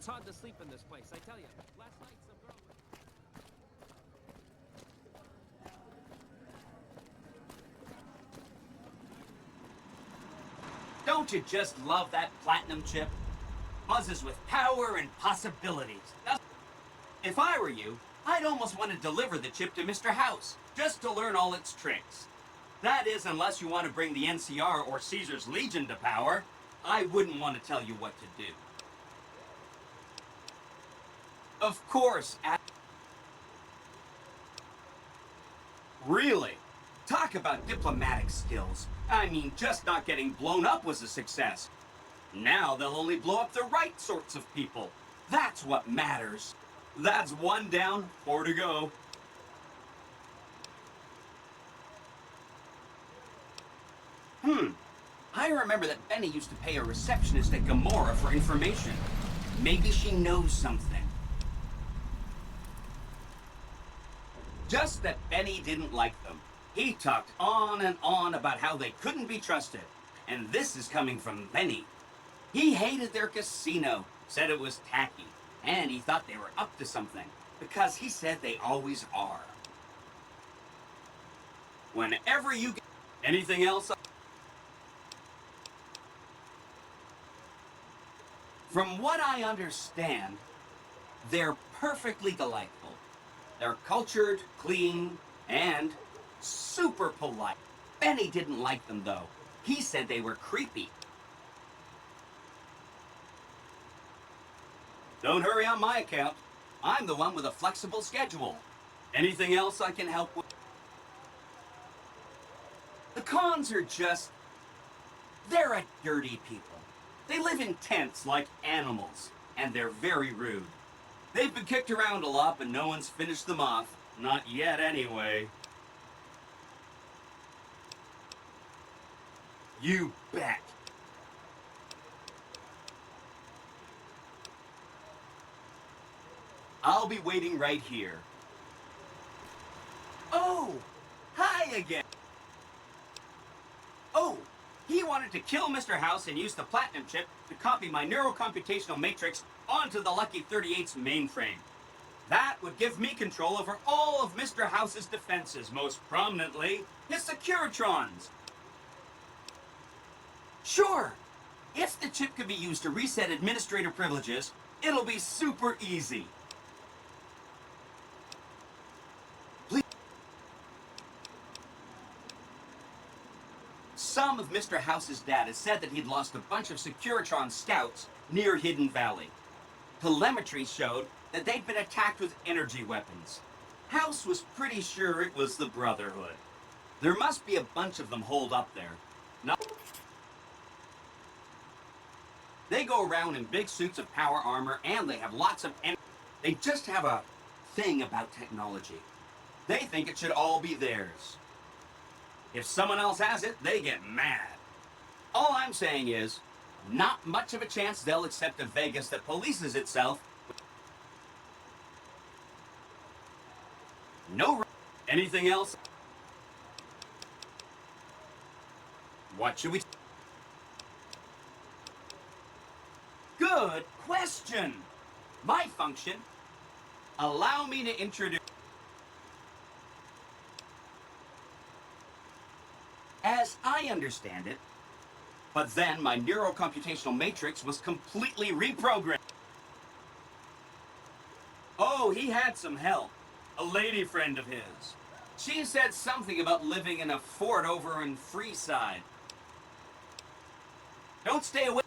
It's hard to sleep in this place, I tell you. Last night some girl... Don't you just love that platinum chip? Buzzes with power and possibilities. Now, if I were you, I'd almost want to deliver the chip to Mr. House, just to learn all its tricks. That is, unless you want to bring the NCR or Caesar's Legion to power. I wouldn't want to tell you what to do. Of course, really? Talk about diplomatic skills. I mean, just not getting blown up was a success. Now they'll only blow up the right sorts of people. That's what matters. That's 1 down, 4 to go. I remember that Benny used to pay a receptionist at Gamora for information. Maybe she knows something. Just that Benny didn't like them. He talked on and on about how they couldn't be trusted. And this is coming from Benny. He hated their casino, said it was tacky, and he thought they were up to something, because he said they always are. Whenever you get anything else... From what I understand, they're perfectly delightful. They're cultured, clean, and super polite. Benny didn't like them, though. He said they were creepy. Don't hurry on my account. I'm the one with a flexible schedule. Anything else I can help with? The cons are just... they're a dirty people. They live in tents like animals, and they're very rude. They've been kicked around a lot, but no one's finished them off. Not yet, anyway. You bet. I'll be waiting right here. Oh! Hi again! Oh! He wanted to kill Mr. House and use the platinum chip to copy my neurocomputational matrix onto the Lucky 38's mainframe. That would give me control over all of Mr. House's defenses, most prominently, his Securitrons. Sure! If the chip could be used to reset administrator privileges, it'll be super easy. Some of Mr. House's data said that he'd lost a bunch of Securitron scouts near Hidden Valley. Telemetry showed that they'd been attacked with energy weapons. House was pretty sure it was the Brotherhood. There must be a bunch of them holed up there. They go around in big suits of power armor, and they have lots of energy. They just have a thing about technology. They think it should all be theirs. If someone else has it, they get mad. All I'm saying is, not much of a chance they'll accept a Vegas that polices itself. No. Anything else? What should we... Good question. My function. Allow me to introduce... As I understand it, but then my neurocomputational matrix was completely reprogrammed. Oh, he had some help. A lady friend of his. She said something about living in a fort over in Freeside. Don't stay away.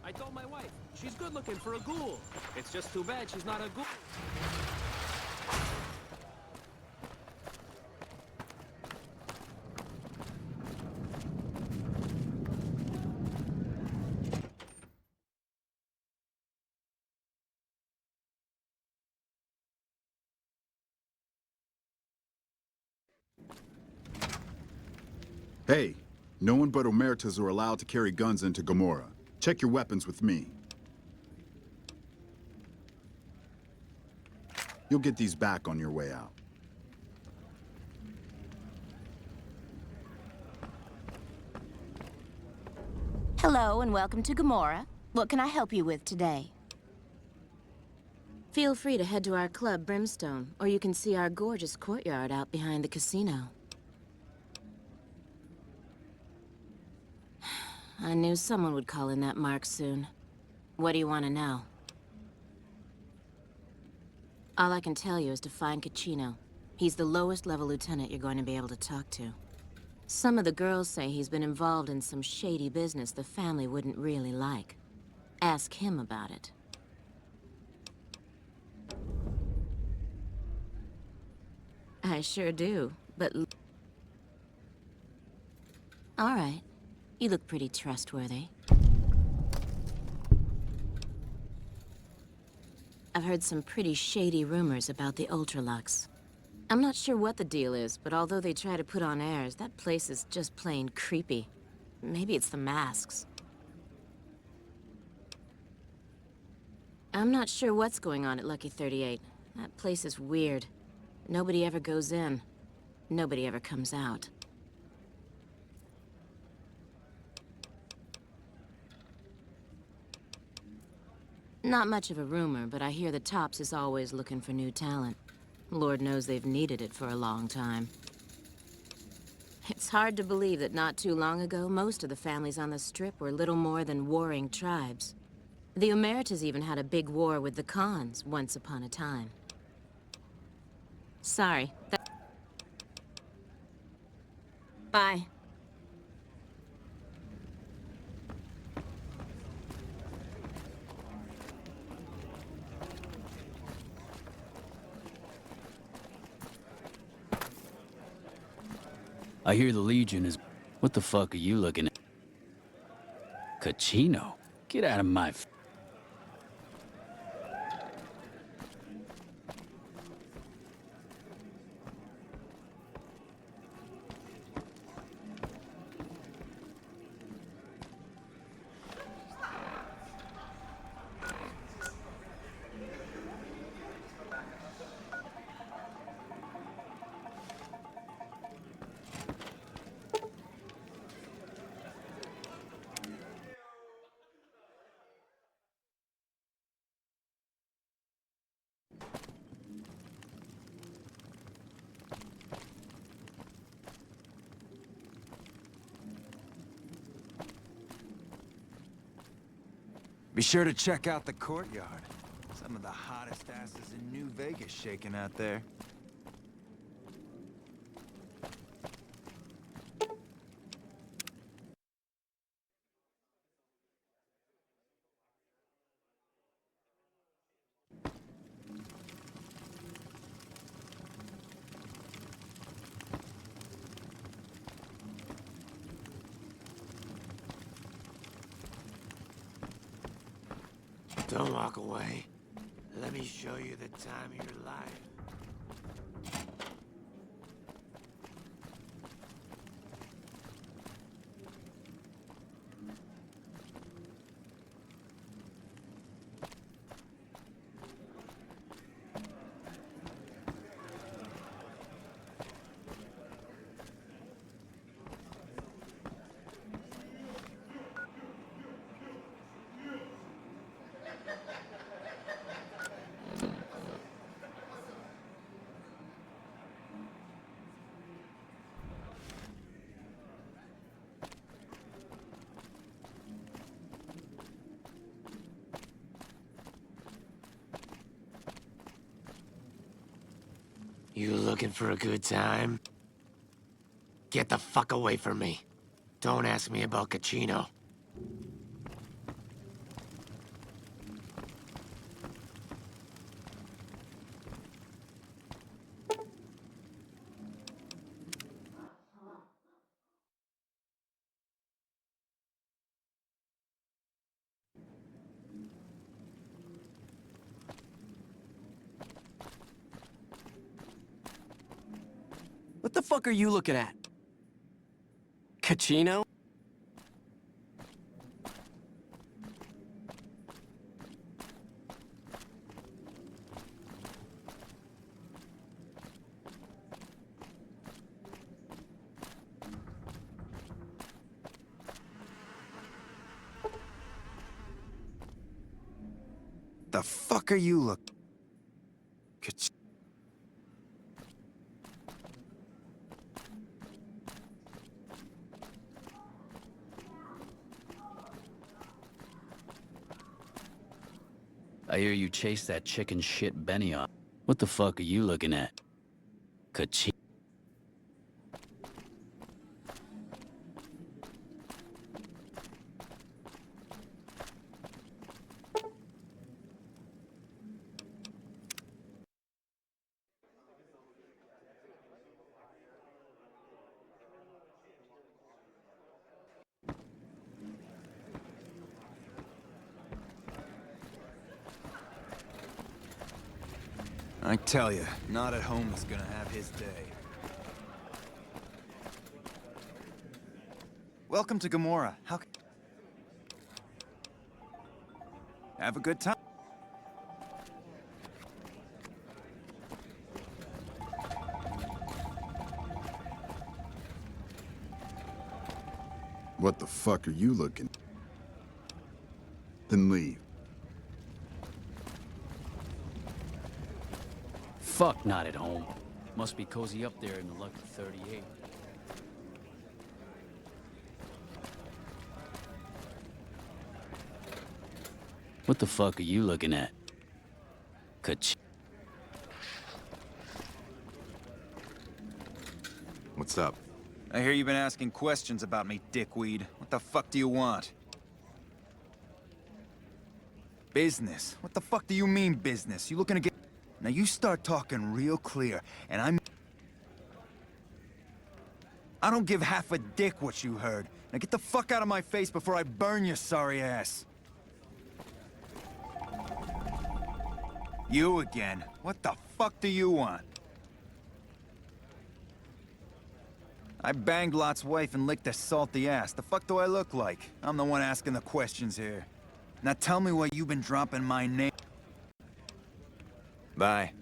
I told my wife, she's good looking for a ghoul. It's just too bad she's not a ghoul. Hey, No one but Omertas are allowed to carry guns into Gomorrah. Check your weapons with me. You'll get these back on your way out. Hello and welcome to Gomorrah. What can I help you with today? Feel free to head to our club, Brimstone, or you can see our gorgeous courtyard out behind the casino. I knew someone would call in that mark soon. What do you want to know? All I can tell you is to find Caccino. He's the lowest level lieutenant you're going to be able to talk to. Some of the girls say he's been involved in some shady business the family wouldn't really like. Ask him about it. I sure do, but... All right. You look pretty trustworthy. I've heard some pretty shady rumors about the Ultralux. I'm not sure what the deal is, but although they try to put on airs, that place is just plain creepy. Maybe it's the masks. I'm not sure what's going on at Lucky 38. That place is weird. Nobody ever goes in. Nobody ever comes out. Not much of a rumor, but I hear the Tops is always looking for new talent. Lord knows they've needed it for a long time. It's hard to believe that not too long ago, most of the families on the Strip were little more than warring tribes. The Omertas even had a big war with the Khans once upon a time. Sorry. Bye. I hear the Legion is... What the fuck are you looking at? Caccino? Get out of my... Be sure to check out the courtyard. Some of the hottest asses in New Vegas shaking out there. Don't walk away. Let me show you the time of your life. You looking for a good time? Get the fuck away from me. Don't ask me about Caccino. What the fuck are you looking at? Caccino? the fuck are you look? I hear you chased that chicken shit Benny off. What the fuck are you looking at? Kachina. I tell you, not at home is gonna have his day. Welcome to Gamora. Have a good time. What the fuck are you looking? Then leave. Fuck, not at home. Must be cozy up there in the Lucky 38. What the fuck are you looking at? Kach. What's up? I hear you've been asking questions about me, dickweed. What the fuck do you want? Business? What the fuck do you mean, business? You looking to get... Now you start talking real clear, and I don't give half a dick what you heard. Now get the fuck out of my face before I burn your sorry ass. You again? What the fuck do you want? I banged Lot's wife and licked her salty ass. The fuck do I look like? I'm the one asking the questions here. Now tell me why you've been dropping my name. Bye.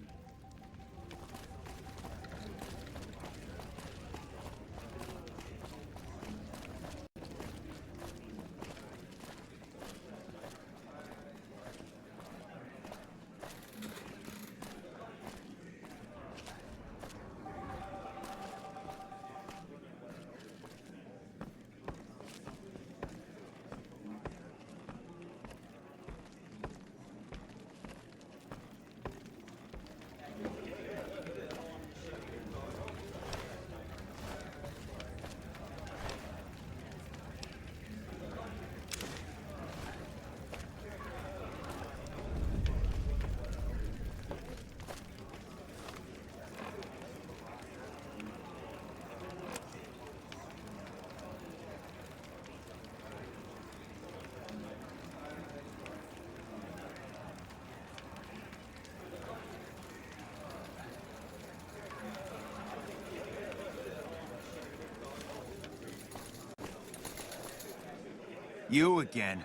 You again?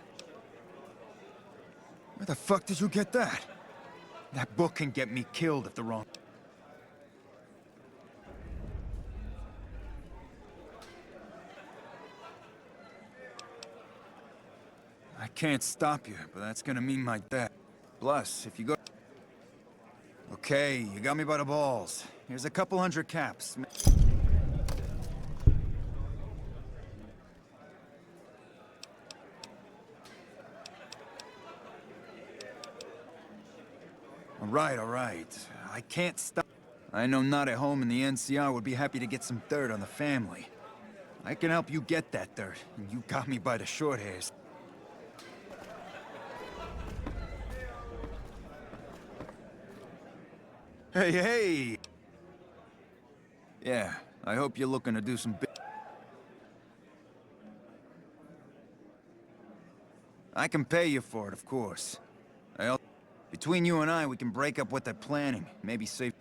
Where the fuck did you get that? That book can get me killed if the wrong... I can't stop you, but that's gonna mean my death. Plus, if you go... Okay, you got me by the balls. Here's a couple hundred caps. All right. I can't stop. I know Not at Home and the NCR would be happy to get some dirt on the family. I can help you get that dirt, and you got me by the short hairs. Hey! Yeah, I hope you're looking to do some I can pay you for it, of course. Between you and I, we can break up what they're planning. Maybe save...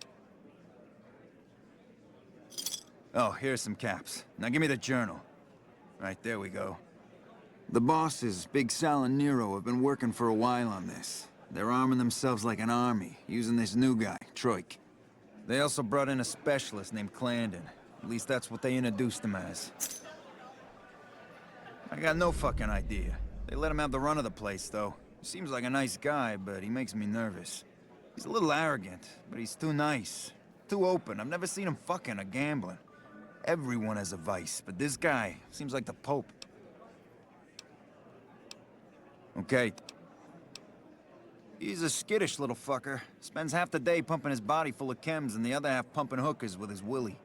Oh, here's some caps. Now give me the journal. Right, there we go. The bosses, Big Sal and Nero, have been working for a while on this. They're arming themselves like an army, using this new guy, Troik. They also brought in a specialist named Clarendon. At least that's what they introduced him as. I got no fucking idea. They let him have the run of the place, though. He seems like a nice guy, but he makes me nervous. He's a little arrogant, but he's too nice. Too open. I've never seen him fucking or gambling. Everyone has a vice, but this guy seems like the Pope. Okay. He's a skittish little fucker. Spends half the day pumping his body full of chems and the other half pumping hookers with his willy.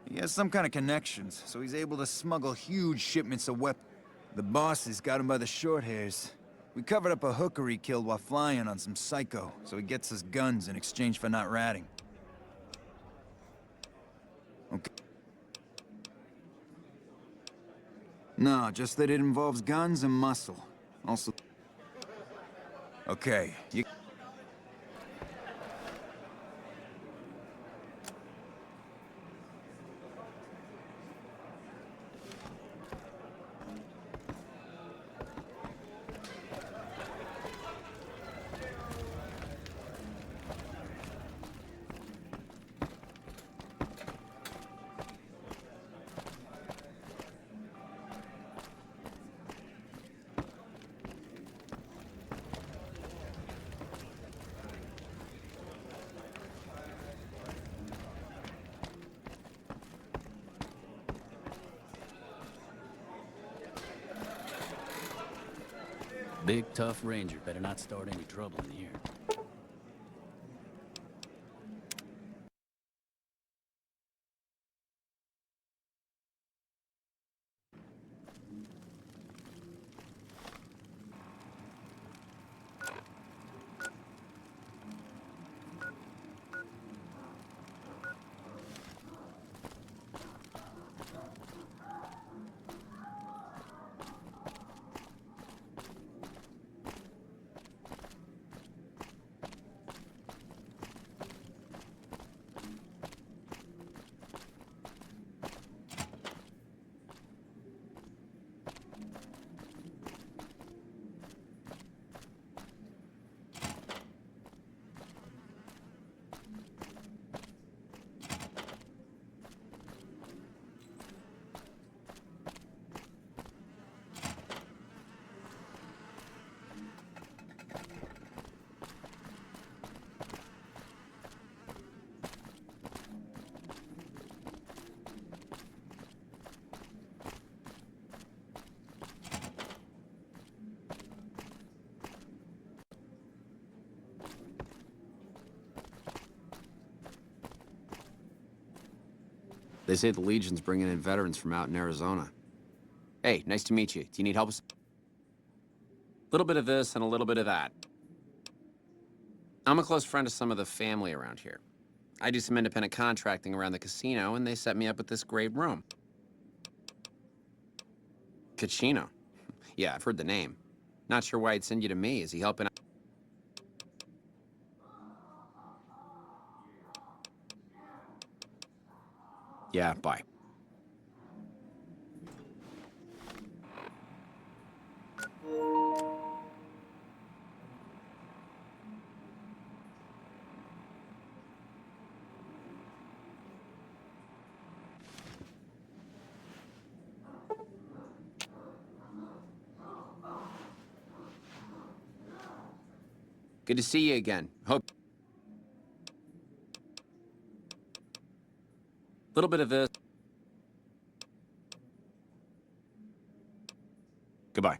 He has some kind of connections, so he's able to smuggle huge shipments of weapons. The boss has got him by the short hairs. We covered up a hooker he killed while flying on some psycho, so he gets us guns in exchange for not ratting. Okay. No, just that it involves guns and muscle. Also... Okay, you... Big, tough ranger. Better not start any trouble in here. They say the Legion's bringing in veterans from out in Arizona. Hey, nice to meet you. Do you need help with... A little bit of this and a little bit of that. I'm a close friend of some of the family around here. I do some independent contracting around the casino, and they set me up with this great room. Cachino. Yeah, I've heard the name. Not sure why he'd send you to me. Is he helping out? Yeah, bye. Good to see you again. Hope... Little bit of this. Goodbye.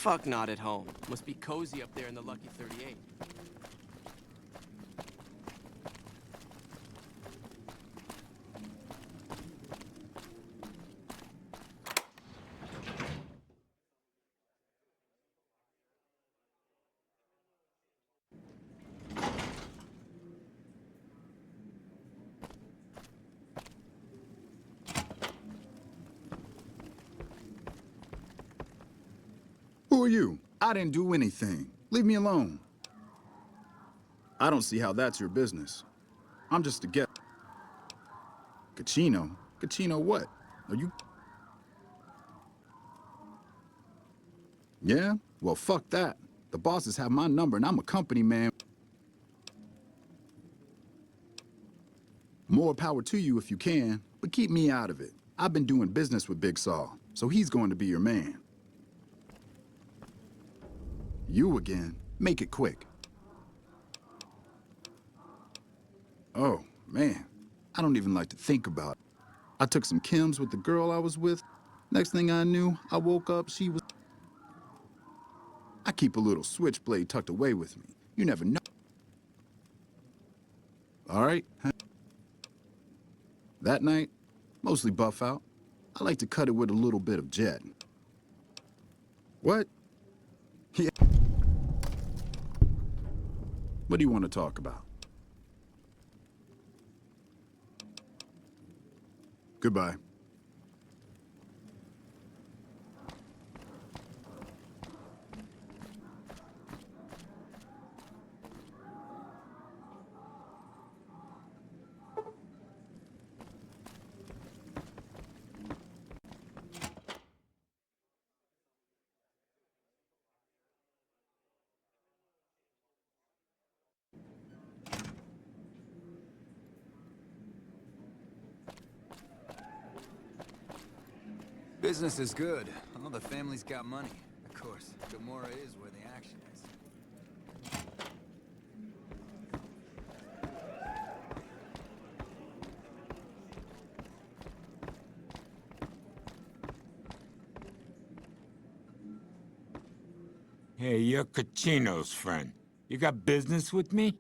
Fuck not at home. Must be cozy up there in the Lucky 38. are you? I didn't do anything. Leave me alone. I don't see how that's your business. I'm just a guest. Cachino? Cachino what? Are you... Yeah? Well, fuck that. The bosses have my number and I'm a company man. More power to you if you can, but keep me out of it. I've been doing business with Big Saul, so he's going to be your man. You again? Make it quick. Oh, man. I don't even like to think about it. I took some chems with the girl I was with. Next thing I knew, I woke up, she was... I keep a little switchblade tucked away with me. You never know. All right? That night, mostly buff out. I like to cut it with a little bit of jet. What? Yeah. What do you want to talk about? Goodbye. Business is good. All the family's got money. Of course, Gomorrah is where the action is. Hey, you're Cachino's friend. You got business with me?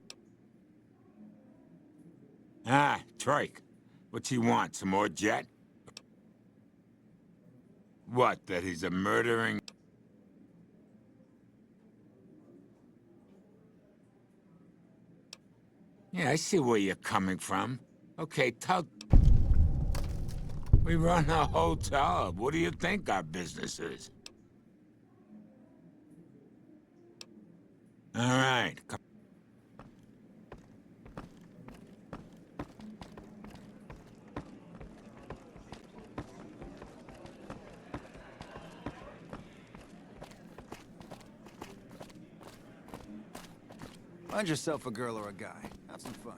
Ah, Trike. What's he want, some more jet? What, that he's a murdering... Yeah, I see where you're coming from. Okay, tell... We run a hotel. What do you think our business is? All right, come... Find yourself a girl or a guy. Have some fun.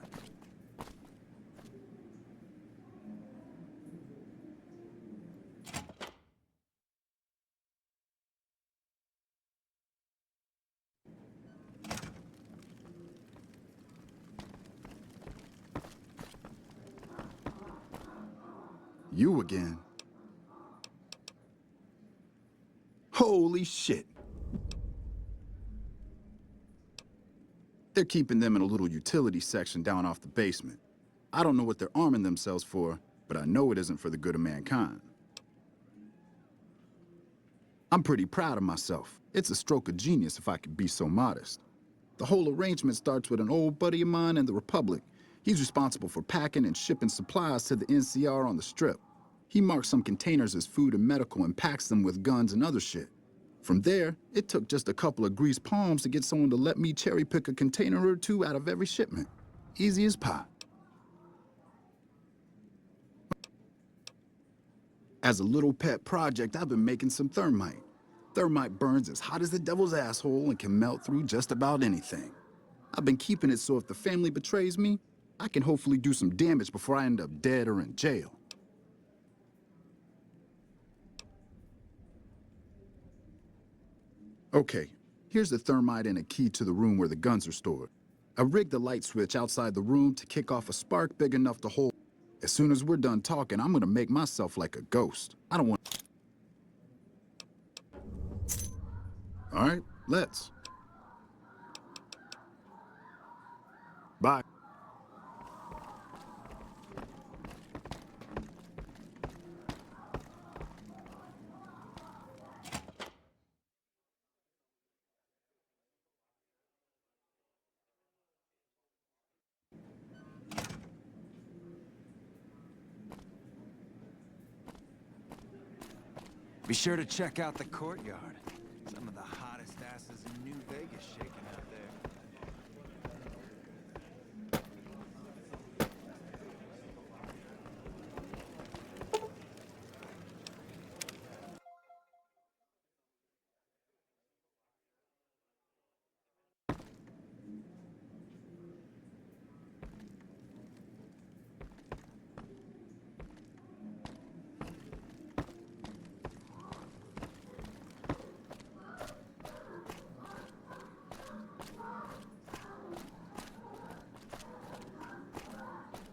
You again? Holy shit. They're keeping them in a little utility section down off the basement. I don't know what they're arming themselves for, but I know it isn't for the good of mankind. I'm pretty proud of myself. It's a stroke of genius if I could be so modest. The whole arrangement starts with an old buddy of mine in the Republic. He's responsible for packing and shipping supplies to the NCR on the Strip. He marks some containers as food and medical and packs them with guns and other shit. From there, it took just a couple of greased palms to get someone to let me cherry-pick a container or two out of every shipment. Easy as pie. As a little pet project, I've been making some thermite. Thermite burns as hot as the devil's asshole and can melt through just about anything. I've been keeping it so if the family betrays me, I can hopefully do some damage before I end up dead or in jail. Okay, here's the thermite and a key to the room where the guns are stored. I rigged the light switch outside the room to kick off a spark big enough to hold. As soon as we're done talking, I'm gonna make myself like a ghost. I don't want... All right, let's. Bye. Be sure to check out the courtyard. Some of the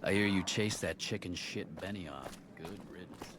I hear you chased that chicken shit Benny off. Good riddance.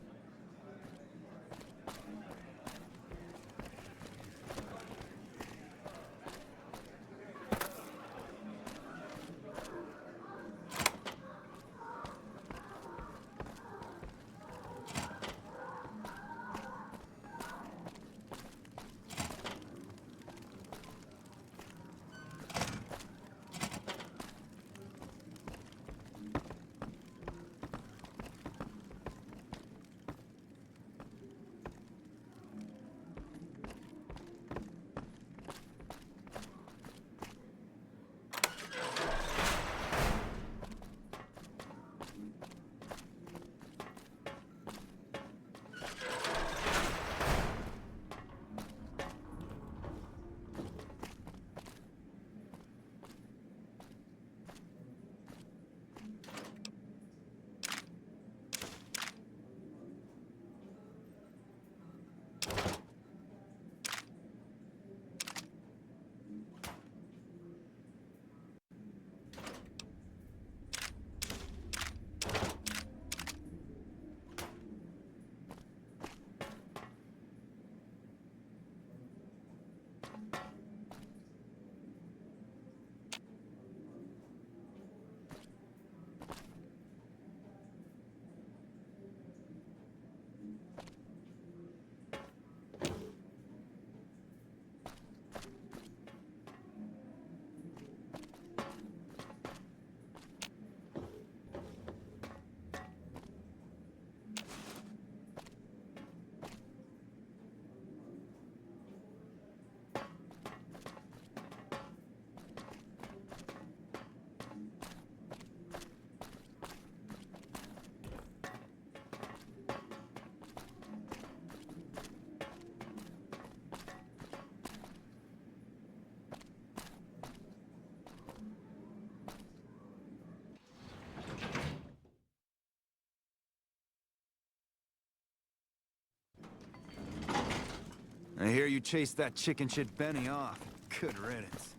I hear you chased that chicken shit Benny off. Good riddance.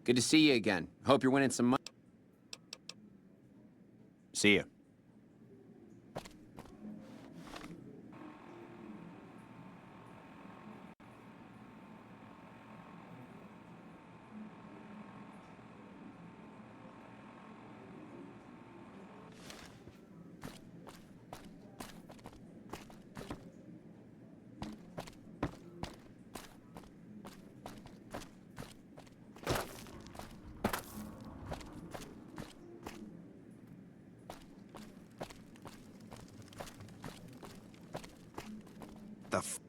Good to see you again. Hope you're winning some money. See ya. The f—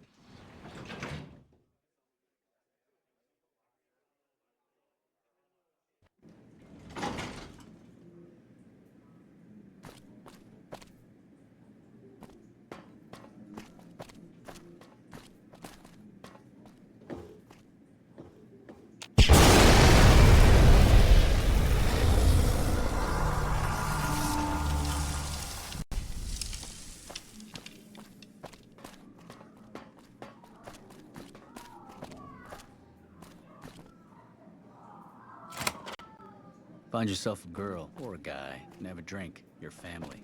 Find yourself a girl or a guy and have a drink. Your family.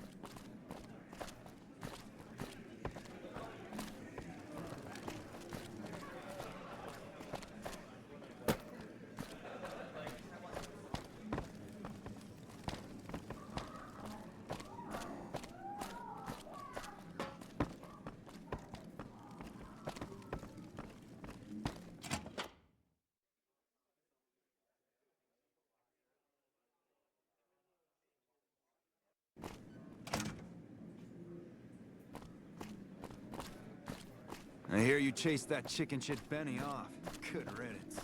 I hear you chased that chicken shit Benny off. Good riddance.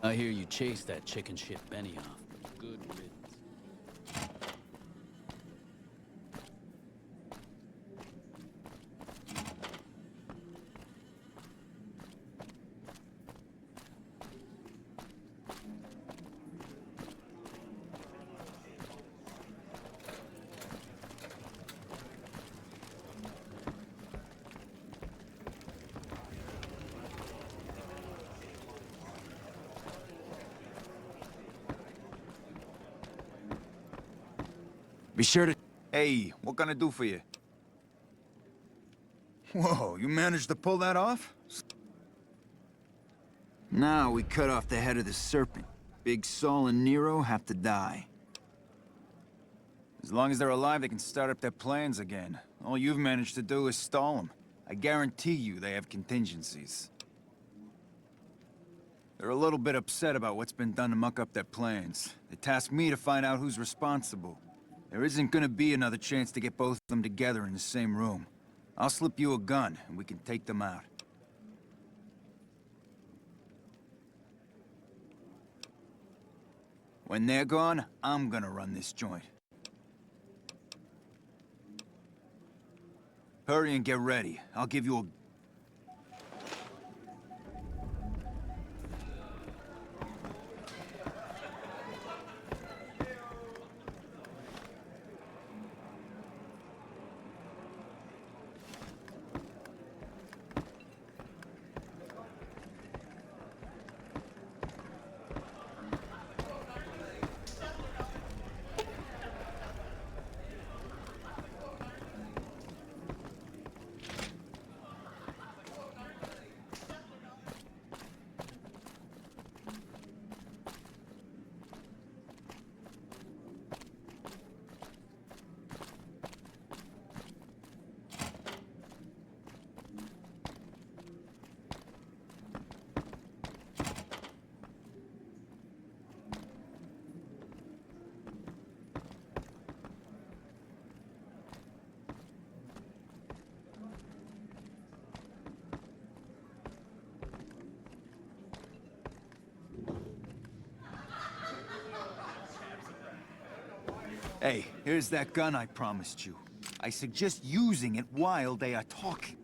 I hear you chased that chicken shit Benioff. Good riddance. Be sure to... Hey, what can I do for you? Whoa, you managed to pull that off? Now we cut off the head of the serpent. Big Saul and Nero have to die. As long as they're alive, they can start up their plans again. All you've managed to do is stall them. I guarantee you they have contingencies. They're a little bit upset about what's been done to muck up their plans. They tasked me to find out who's responsible. There isn't gonna be another chance to get both of them together in the same room. I'll slip you a gun, and we can take them out. When they're gone, I'm gonna run this joint. Hurry and get ready. I'll give you a... Hey, here's that gun I promised you. I suggest using it while they are talking.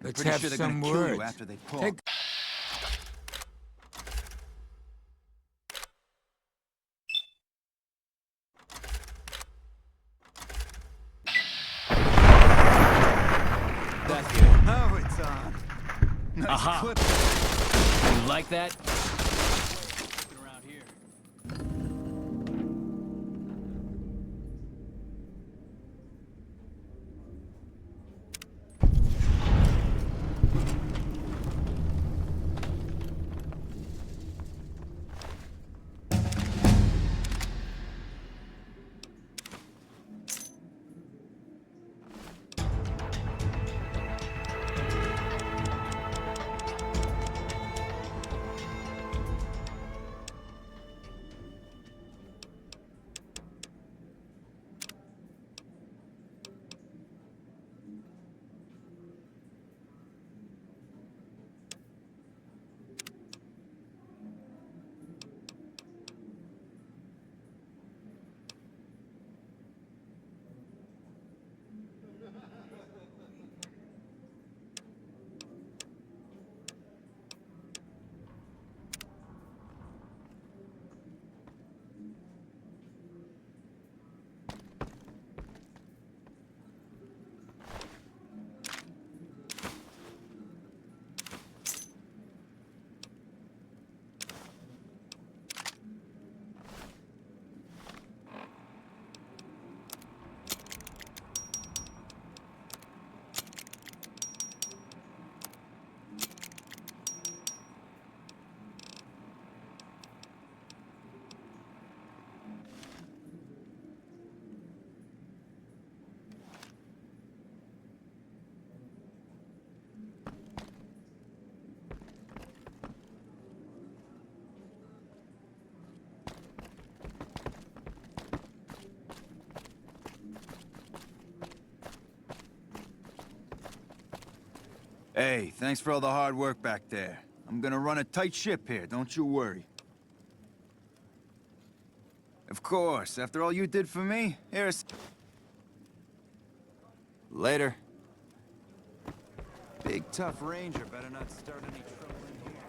Let's Pretty have sure they're some gonna kill words. you after they talk. Take That's good. Now it's on. Nice Aha. clip. You like that? Around here. Hey, thanks for all the hard work back there. I'm gonna run a tight ship here, don't you worry. Of course, after all you did for me, here's... Later. Big tough ranger better not start any trouble in here.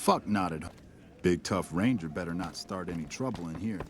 Fuck Knotted. Big tough ranger better not start any trouble in here.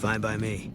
Fine by me.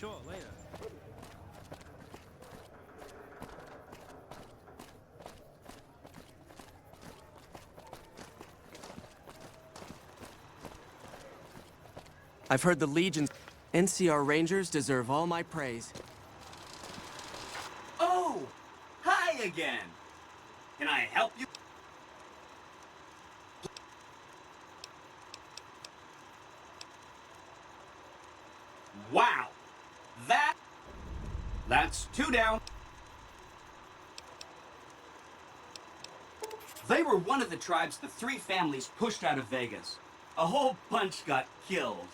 Sure, later. I've heard the Legion's NCR Rangers deserve all my praise. Oh! Hi again! Can I help you? Wow! That's 2 down. They were one of the tribes the 3 families pushed out of Vegas. A whole bunch got killed.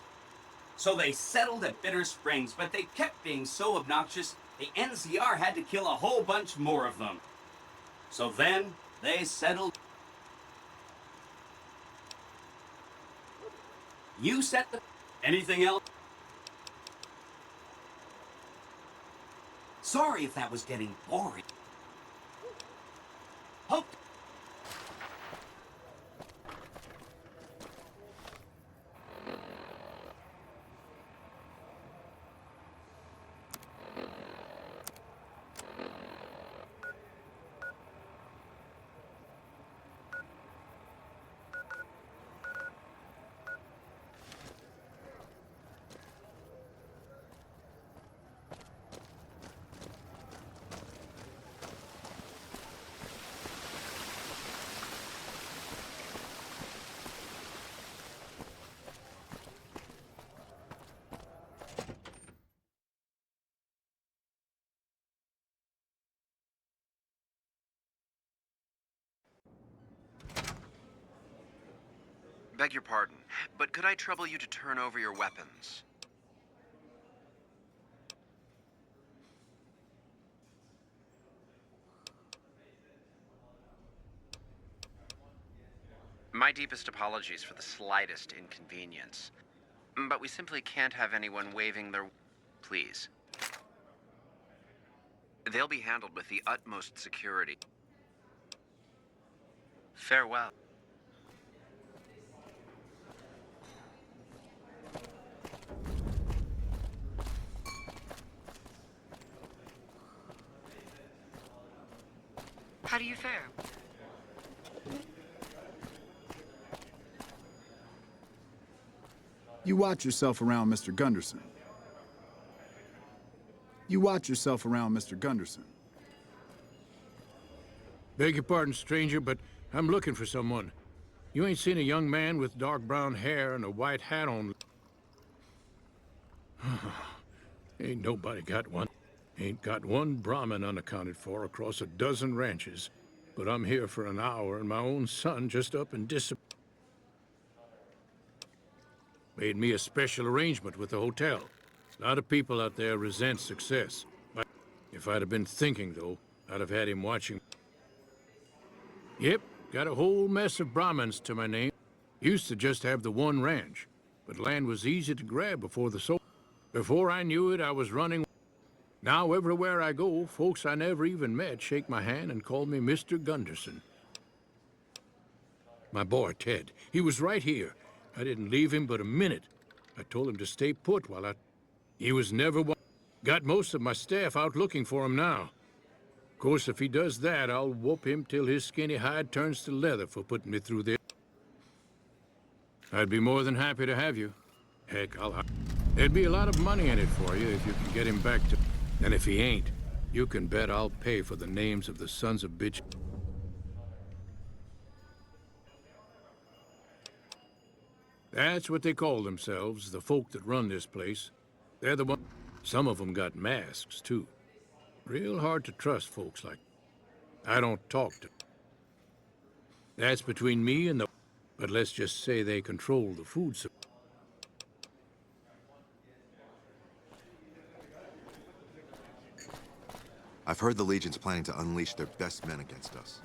So they settled at Bitter Springs, but they kept being so obnoxious, the NCR had to kill a whole bunch more of them. So then, they settled. You set the... Anything else? Sorry if that was getting boring. Hope. Beg your pardon, but could I trouble you to turn over your weapons? My deepest apologies for the slightest inconvenience, but we simply can't have anyone waving their... Please. They'll be handled with the utmost security. Farewell. How do you fare? You watch yourself around Mr. Gunderson. You watch yourself around Mr. Gunderson. Beg your pardon, stranger, but I'm looking for someone. You ain't seen a young man with dark brown hair and a white hat on? Ain't nobody got one. Ain't got one Brahmin unaccounted for across a dozen ranches. But I'm here for an hour and my own son just up and disappeared. Made me a special arrangement with the hotel. A lot of people out there resent success. But if I'd have been thinking, though, I'd have had him watching. Yep, got a whole mess of Brahmins to my name. Used to just have the one ranch, but land was easy to grab before the soul. Before I knew it, I was running. Now everywhere I go, folks I never even met shake my hand and call me Mr. Gunderson. My boy, Ted, he was right here. I didn't leave him but a minute. I told him to stay put while He was never one. Got most of my staff out looking for him now. Of course, if he does that, I'll whoop him till his skinny hide turns to leather for putting me through this. I'd be more than happy to have you. Heck, There'd be a lot of money in it for you if you can get him back to... And if he ain't, you can bet I'll pay for the names of the sons of bitch. That's what they call themselves, the folk that run this place. They're the one. Some of them got masks, too. Real hard to trust folks like... I don't talk to... That's between me and the... But let's just say they control the food supply. I've heard the Legion's planning to unleash their best men against us.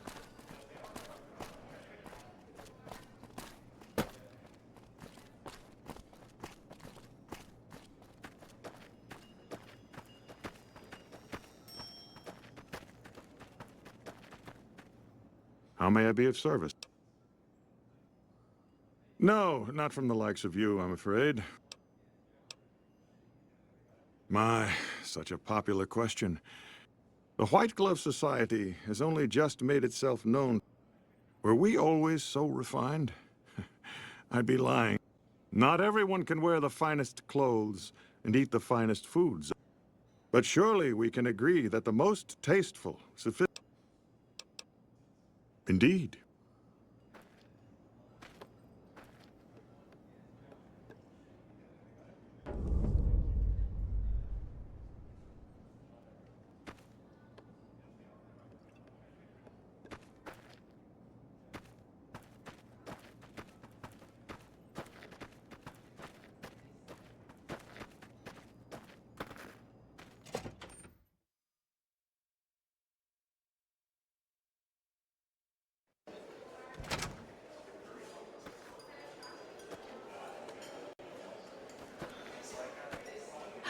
How may I be of service? No, not from the likes of you, I'm afraid. My, such a popular question. The White Glove Society has only just made itself known. Were we always so refined? I'd be lying. Not everyone can wear the finest clothes and eat the finest foods. But surely we can agree that the most tasteful, sophisticated... Indeed.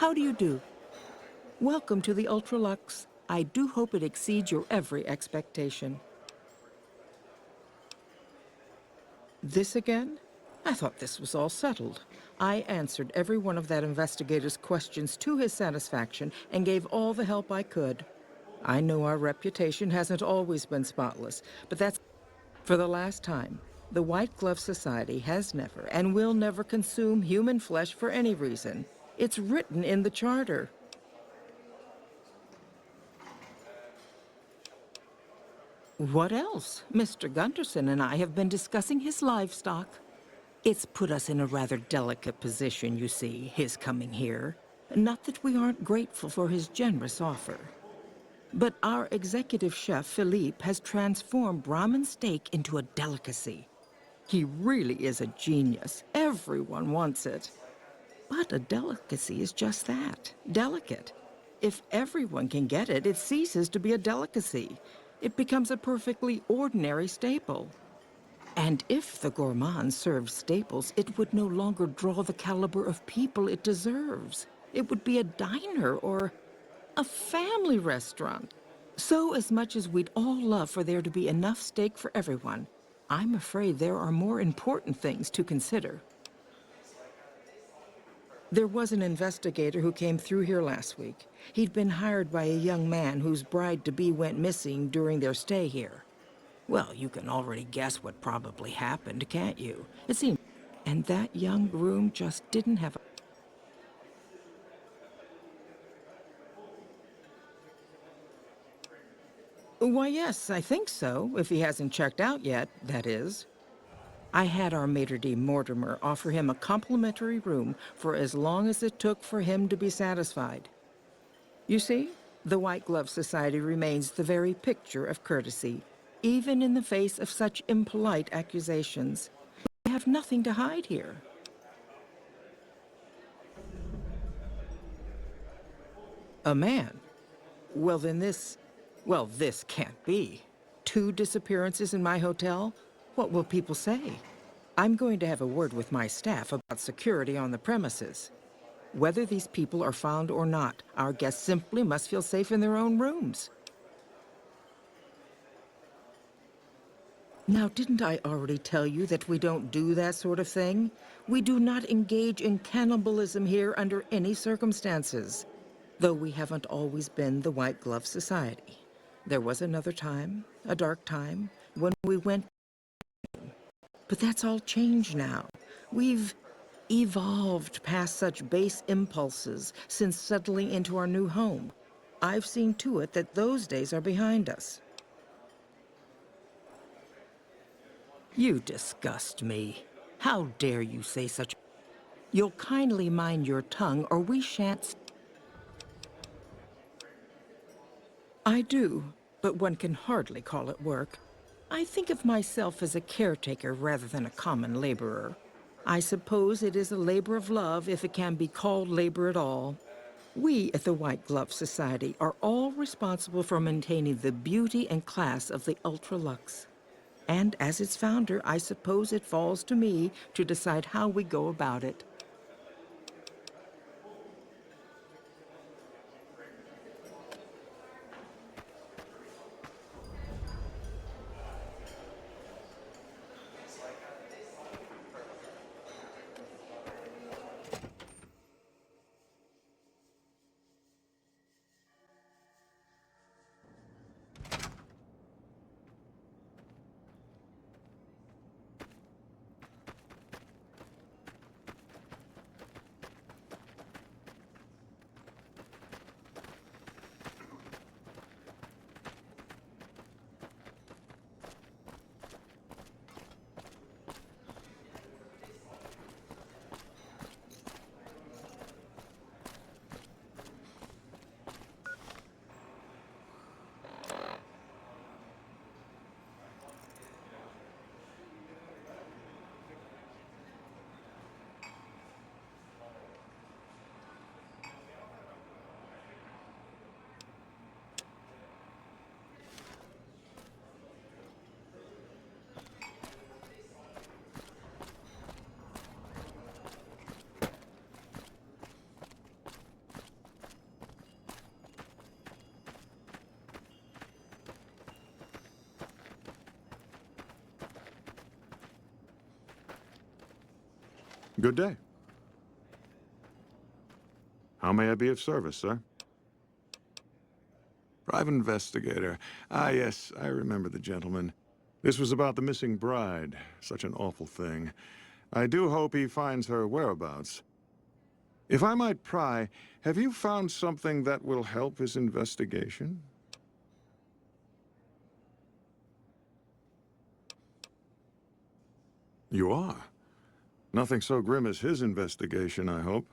How do you do? Welcome to the Ultralux. I do hope it exceeds your every expectation. This again? I thought this was all settled. I answered every one of that investigator's questions to his satisfaction and gave all the help I could. I know our reputation hasn't always been spotless, but that's for the last time. The White Glove Society has never and will never consume human flesh for any reason. It's written in the charter. What else? Mr. Gunderson and I have been discussing his livestock. It's put us in a rather delicate position, you see, his coming here. Not that we aren't grateful for his generous offer. But our executive chef, Philippe, has transformed Brahmin steak into a delicacy. He really is a genius. Everyone wants it. But a delicacy is just that, delicate. If everyone can get it, it ceases to be a delicacy. It becomes a perfectly ordinary staple. And if the gourmand served staples, it would no longer draw the caliber of people it deserves. It would be a diner or a family restaurant. So as much as we'd all love for there to be enough steak for everyone, I'm afraid there are more important things to consider. There was an investigator who came through here last week. He'd been hired by a young man whose bride-to-be went missing during their stay here. Well, you can already guess what probably happened, can't you? It seemed... And that young groom just didn't have Why, yes, I think so, if he hasn't checked out yet, that is. I had our maitre d' Mortimer offer him a complimentary room for as long as it took for him to be satisfied. You see, the White Glove Society remains the very picture of courtesy, even in the face of such impolite accusations. We have nothing to hide here. A man? Well, then this can't be. 2 disappearances in my hotel? What will people say? I'm going to have a word with my staff about security on the premises. Whether these people are found or not, our guests simply must feel safe in their own rooms. Now, didn't I already tell you that we don't do that sort of thing? We do not engage in cannibalism here under any circumstances. Though we haven't always been the White Glove Society. There was another time, a dark time, when we went. But that's all changed now. We've evolved past such base impulses since settling into our new home. I've seen to it that those days are behind us. You disgust me. How dare you say such... You'll kindly mind your tongue, or we shan't... I do, but one can hardly call it work. I think of myself as a caretaker rather than a common laborer. I suppose it is a labor of love if it can be called labor at all. We at the White Glove Society are all responsible for maintaining the beauty and class of the Ultralux. And as its founder, I suppose it falls to me to decide how we go about it. Good day. How may I be of service, sir? Private investigator. Ah, yes, I remember the gentleman. This was about the missing bride. Such an awful thing. I do hope he finds her whereabouts. If I might pry, have you found something that will help his investigation? You are? Nothing so grim as his investigation, I hope.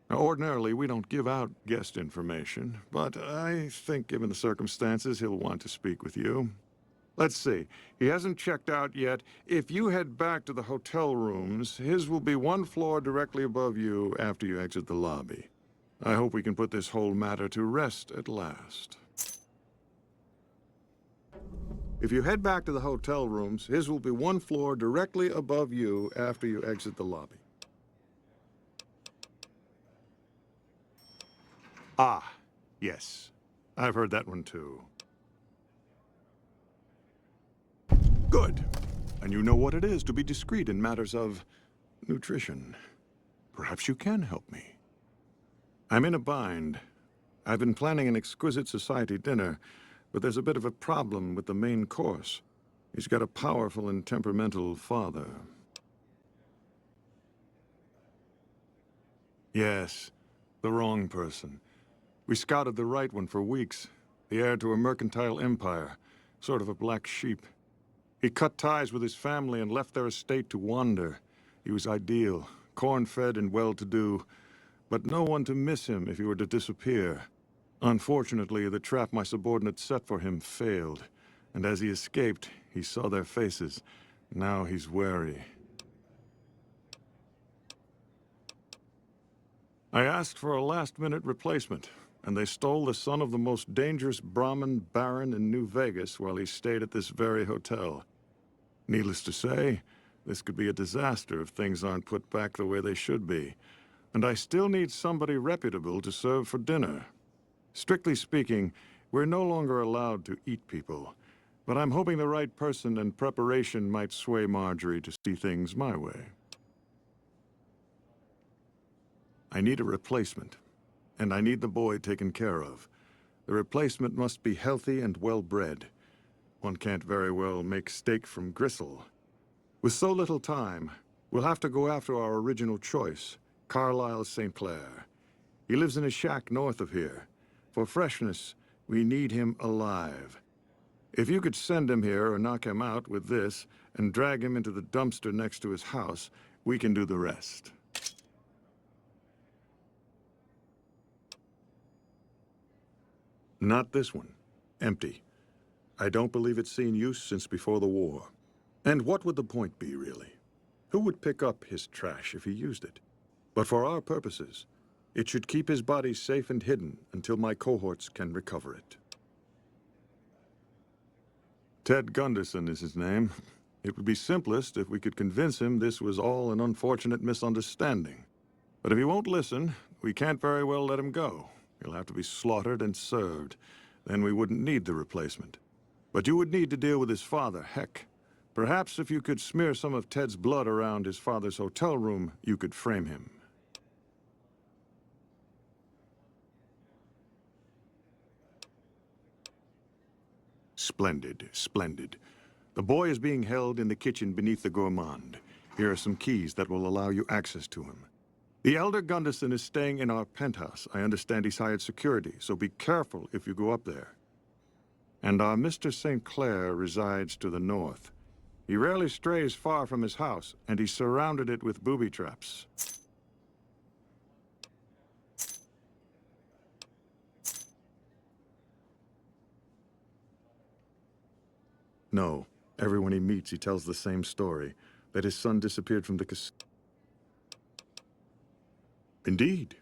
Now, ordinarily, we don't give out guest information, but I think given the circumstances, he'll want to speak with you. Let's see. He hasn't checked out yet. If you head back to the hotel rooms, his will be one floor directly above you after you exit the lobby. I hope we can put this whole matter to rest at last. If you head back to the hotel rooms, his will be one floor directly above you after you exit the lobby. Ah, yes. I've heard that one too. Good. And you know what it is to be discreet in matters of nutrition. Perhaps you can help me. I'm in a bind. I've been planning an exquisite society dinner, but there's a bit of a problem with the main course. He's got a powerful and temperamental father. Yes, the wrong person. We scouted the right one for weeks. The heir to a mercantile empire, sort of a black sheep. He cut ties with his family and left their estate to wander. He was ideal, corn-fed and well-to-do, but no one to miss him if he were to disappear. Unfortunately, the trap my subordinates set for him failed, and as he escaped, he saw their faces. Now he's wary. I asked for a last-minute replacement, and they stole the son of the most dangerous Brahmin baron in New Vegas while he stayed at this very hotel. Needless to say, this could be a disaster if things aren't put back the way they should be. And I still need somebody reputable to serve for dinner. Strictly speaking, we're no longer allowed to eat people, but I'm hoping the right person and preparation might sway Marjorie to see things my way. I need a replacement, and I need the boy taken care of. The replacement must be healthy and well-bred. One can't very well make steak from gristle. With so little time, we'll have to go after our original choice, Carlisle St. Clair. He lives in a shack north of here. For freshness, we need him alive. If you could send him here or knock him out with this and drag him into the dumpster next to his house, we can do the rest. Not this one. Empty. I don't believe it's seen use since before the war. And what would the point be, really? Who would pick up his trash if he used it? But for our purposes, it should keep his body safe and hidden until my cohorts can recover it. Ted Gunderson is his name. It would be simplest if we could convince him this was all an unfortunate misunderstanding. But if he won't listen, we can't very well let him go. He'll have to be slaughtered and served. Then we wouldn't need the replacement. But you would need to deal with his father, Heck. Perhaps if you could smear some of Ted's blood around his father's hotel room, you could frame him. Splendid, splendid. The boy is being held in the kitchen beneath the gourmand. Here are some keys that will allow you access to him. The Elder Gunderson is staying in our penthouse. I understand he's hired security, so be careful if you go up there. And our Mr. St. Clair resides to the north. He rarely strays far from his house, and he's surrounded it with booby traps. No. Everyone he meets, he tells the same story, that his son disappeared from the casino. Indeed.